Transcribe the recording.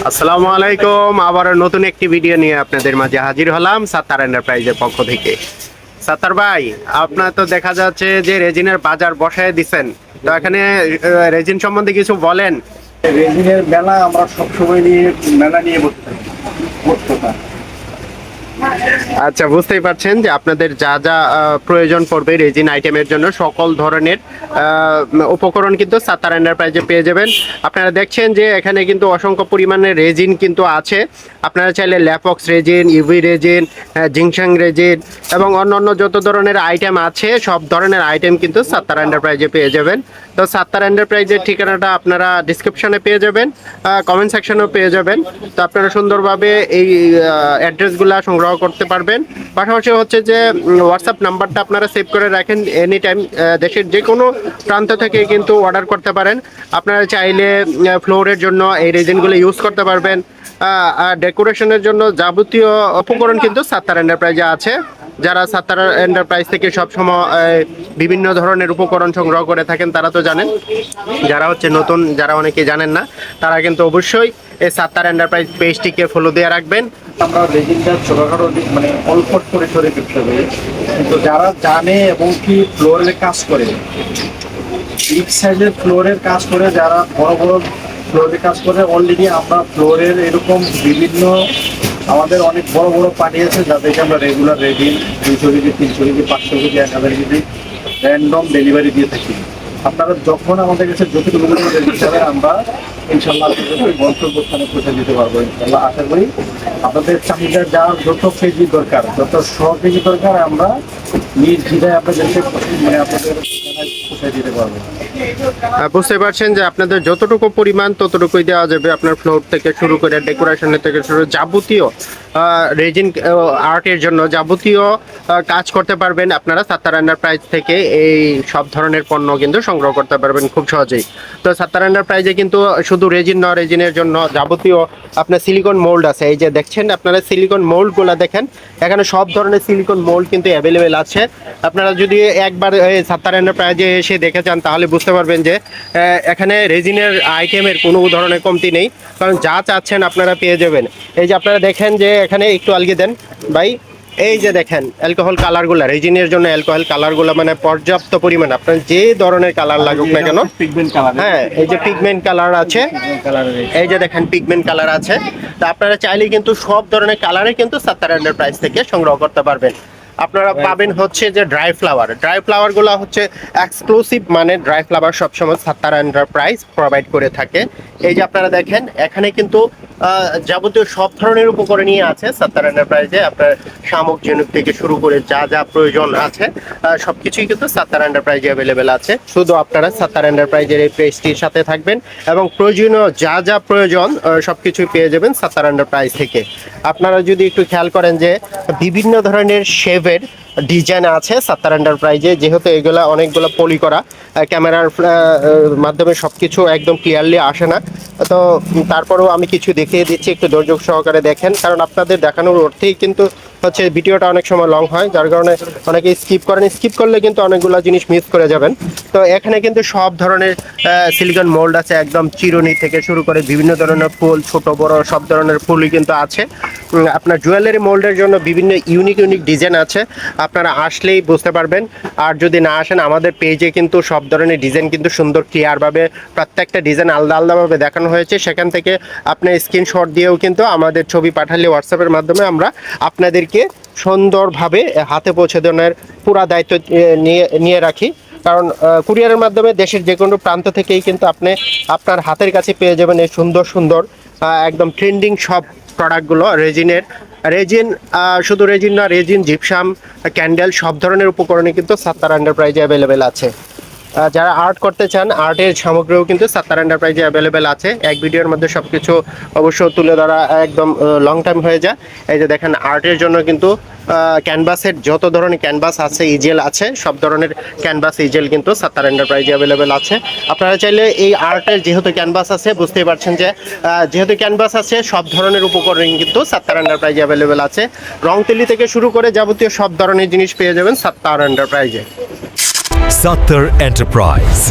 আসসালামু আলাইকুম। আবার নতুন একটি ভিডিও নিয়ে আপনাদের মাঝে হাজির হলাম সাত্তার এন্টারপ্রাইজের পক্ষ থেকে। সাত্তার ভাই, আপনার তো দেখা যাচ্ছে যে রেজিনের বাজার বসায় দিছেন, তো এখানে রেজিন সম্বন্ধে কিছু বলেন। রেজিনের মেলা আমরা সবসময় মেলা নিয়ে বসতে থাকি। মোট কথা। আচ্ছা, বুঝতেই পারছেন যে আপনাদের যা যা প্রয়োজন পড়বে রেজিন আইটেমের জন্য সকল ধরনের উপকরণ কিন্তু সাত্তার এন্টারপ্রাইজে পেয়ে যাবেন। আপনারা দেখছেন যে এখানে কিন্তু অসংখ্য পরিমাণে রেজিন কিন্তু আছে। আপনারা চাইলে ল্যাপক্স রেজিন, ইউভি রেজিন, জিংসাং রেজিন এবং অন্যান্য যত ধরনের আইটেম আছে সব ধরনের আইটেম কিন্তু সাত্তার এন্টারপ্রাইজে পেয়ে যাবেন। তো সাত্তার এন্টারপ্রাইজের ঠিকানাটা আপনারা ডিসক্রিপশনে পেয়ে যাবেন, কমেন্ট সেকশনেও পেয়ে যাবেন। তো আপনারা সুন্দরভাবে এই অ্যাড্রেসগুলো সংগ্রহ করতে পারবেন। পাশাপাশি হচ্ছে যে হোয়াটসঅ্যাপ নাম্বারটা আপনারা সেভ করে রাখেন। এনি টাইম দেশের যে কোনো প্রান্ত থেকে কিন্তু অর্ডার করতে পারেন। আপনারা চাইলে ফ্লোরের জন্য এই রেজিনগুলো ইউজ করতে পারবেন। ডেকোরেশনের জন্য যাবতীয় উপকরণ কিন্তু সাত্তার এন্টারপ্রাইজে আছে। যারা সাত্তার এন্টারপ্রাইজ থেকে সবসময় বিভিন্ন ধরনের উপকরণ সংগ্রহ করে থাকেন তারা তো জানেন। যারা হচ্ছে নতুন, যারা অনেকে জানেন না, তারা কিন্তু অবশ্যই এই সাত্তার এন্টারপ্রাইজ পেজটিকে ফলো দিয়ে রাখবেন। আমরা রেজিনটা ছোটখাটো মানে অল্প করে সরে করতে হবে, কিন্তু যারা জানে এবং কি ফ্লোরের কাজ করে, বিগ সাইজের ফ্লোরের কাজ করে, যারা বড় বড় ফ্লোরের কাজ করে, অলরেডি আমরা ফ্লোরের এরকম বিভিন্ন আমাদের অনেক বড় বড় পার্টি আছে যাদেরকে আমরা regular resin 200 kg, 300 kg, 500 kg, 1000 kg random delivery দিয়ে থাকি। আপনারা যখন আমাদের কাছে যতটুকু যাবেন আমরা ইনশাল্লাহ গন্তব্যস্থানে পৌঁছে দিতে পারবো। ইনশাল্লাহ আশা করি আপনাদের চাহিদা যার যত কেজি দরকার, যত 100 কেজি দরকার, আমরা নিজ দ্বিধায় আপনাদেরকে মানে আপনাদের পৌঁছে দিতে পারবো। বুঝতে পারছেন যে আপনাদের যতটুকু পরিমাণ ততটুকুই দেওয়া যাবে। আপনার ফ্লোর থেকে শুরু করে ডেকোরেশনের থেকে শুরু যাবতীয় রেজিন আর্টের জন্য যাবতীয় কাজ করতে পারবেন আপনারা সাত্তার এন্টারপ্রাইজ থেকে। এই সব ধরনের পণ্য কিন্তু সংগ্রহ করতে পারবেন খুব সহজেই। তো সাত্তার এন্টারপ্রাইজে কিন্তু শুধু রেজিন নয়, রেজিনের জন্য যাবতীয় আপনার সিলিকন মোল্ড আছে। এই যে দেখছেন, আপনারা সিলিকন মোল্ডগুলো দেখেন, এখানে সব ধরনের সিলিকন মোল্ড কিন্তু অ্যাভেলেবেল আছে। আপনারা যদি একবার সাত্তার এন্টারপ্রাইজে এসে দেখে যান তাহলে বুঝতে পারবেন যে এখানে রেজিনের আইটেমের কোনো ধরনের কমতি নেই, কারণ যা চাচ্ছেন আপনারা পেয়ে যাবেন। এই যে আপনারা দেখেন যে এখানে একটু আলগিয়ে দেন ভাই, এই যে দেখেন অ্যালকোহল কালারগুলো, রেজিনের জন্য অ্যালকোহল কালারগুলো মানে পর্যাপ্ত পরিমাণ। আপনার যে ধরনের কালার লাগুক না কেন, হ্যাঁ, এই যে পিগমেন্ট কালার আছে, এই যে দেখেন পিগমেন্ট কালার আছে। তা আপনারা চাইলেই কিন্তু সব ধরনের কালারে কিন্তু সাত্তার এন্টারপ্রাইজ থেকে সংগ্রহ করতে পারবেন। আপনারা পাবেন হচ্ছে যে ড্রাই ফ্লাওয়ারগুলো হচ্ছে এক্সক্লুসিভ, মানে ড্রাই ফ্লাওয়ার সবসময় সাত্তার এন্টারপ্রাইজ প্রোভাইড করে থাকে। এই যে আপনারা দেখেন এখানে কিন্তু যাবতীয় সব ধরনের উপকরণই আছে সাত্তার এন্টারপ্রাইজে। আপনার শামুক ঝিনুক থেকে শুরু করে যা যা প্রয়োজন আছে সবকিছুই কিন্তু সাত্তার এন্টারপ্রাইজে অ্যাভেলেবেল আছে। শুধু আপনারা সাত্তার এন্টারপ্রাইজের এই পেজটির সাথে থাকবেন এবং প্রয়োজনীয় যা যা প্রয়োজন সবকিছুই পেয়ে যাবেন সাত্তার এন্টারপ্রাইজ থেকে। আপনারা যদি একটু খেয়াল করেন যে বিভিন্ন ধরনের শেভের ডিজাইন আছে সাত্তার এন্টারপ্রাইজে, যেহেতু এগুলা অনেকগুলো পলি করা, ক্যামেরার মাধ্যমে সব কিছু একদম ক্লিয়ারলি আসে না। তো তারপরেও আমি কিছু দেখিয়ে দিচ্ছি, একটু ধৈর্য সহকারে দেখেন, কারণ আপনাদের দেখানোর অর্থেই কিন্তু হচ্ছে ভিডিওটা অনেক সময় লং হয়, যার কারণে অনেকে স্কিপ করেন। স্কিপ করলে কিন্তু অনেকগুলো জিনিস মিস করে যাবেন। তো এখানে কিন্তু সব ধরনের সিলিকন মোল্ড আছে, একদম চিরুনি থেকে শুরু করে বিভিন্ন ধরনের ফুল, ছোট বড় সব ধরনের ফুলই কিন্তু আছে। আপনার জুয়েলারি মোল্ডের জন্য বিভিন্ন ইউনিক ডিজাইন আছে, আপনারা আসলেই বুঝতে পারবেন। আর যদি না আসেন, আমাদের পেজে কিন্তু সব ধরনের ডিজাইন কিন্তু সুন্দর ক্লিয়ারভাবে প্রত্যেকটা ডিজাইন আলাদা আলাদাভাবে দেখানো হয়েছে। সেখান থেকে আপনি স্ক্রিনশট দিয়েও কিন্তু আমাদের ছবি পাঠালে হোয়াটসঅ্যাপের মাধ্যমে আমরা আপনাদেরকে সুন্দরভাবে হাতে পৌঁছে দেওয়ার পুরো দায়িত্ব নিয়ে রাখি। কারণ কুরিয়ারের মাধ্যমে দেশের যে কোনো প্রান্ত থেকেই কিন্তু আপনি আপনার হাতের কাছে পেয়ে যাবেন এই সুন্দর সুন্দর একদম ট্রেন্ডিং সব প্রোডাক্টগুলো। রেজিন শুধু রেজিন না, রেজিন, জিপসাম, ক্যান্ডেল সব ধরনের উপকরণই কিন্তু সাত্তার এন্টারপ্রাইজে অ্যাভেলেবেল আছে। যারা আর্ট করতে চান, আর্টের সামগ্রীও কিন্তু সাত্তার এন্টারপ্রাইজে অ্যাভেলেবেল আছে। এক ভিডিওর মধ্যে সব কিছু অবশ্য তুলে ধরা একদম লং টাইম হয়ে যায়। এই যে দেখেন আর্টের জন্য কিন্তু ক্যানভাসের যত ধরনের ক্যানভাস আছে, ইজেল আছে, সব ধরনের ক্যানভাস ইজেল কিন্তু সাত্তার এন্টারপ্রাইজে অ্যাভেলেবেল আছে। আপনারা চাইলে এই আর্টের যেহেতু ক্যানভাস আছে, বুঝতেই পারছেন যে যেহেতু ক্যানভাস আছে সব ধরনের উপকরণ কিন্তু সাত্তার এন্টারপ্রাইজে অ্যাভেলেবেল আছে। রং তুলি থেকে শুরু করে যাবতীয় সব ধরনের জিনিস পেয়ে যাবেন সাত্তার এন্টারপ্রাইজে। Sattar Enterprise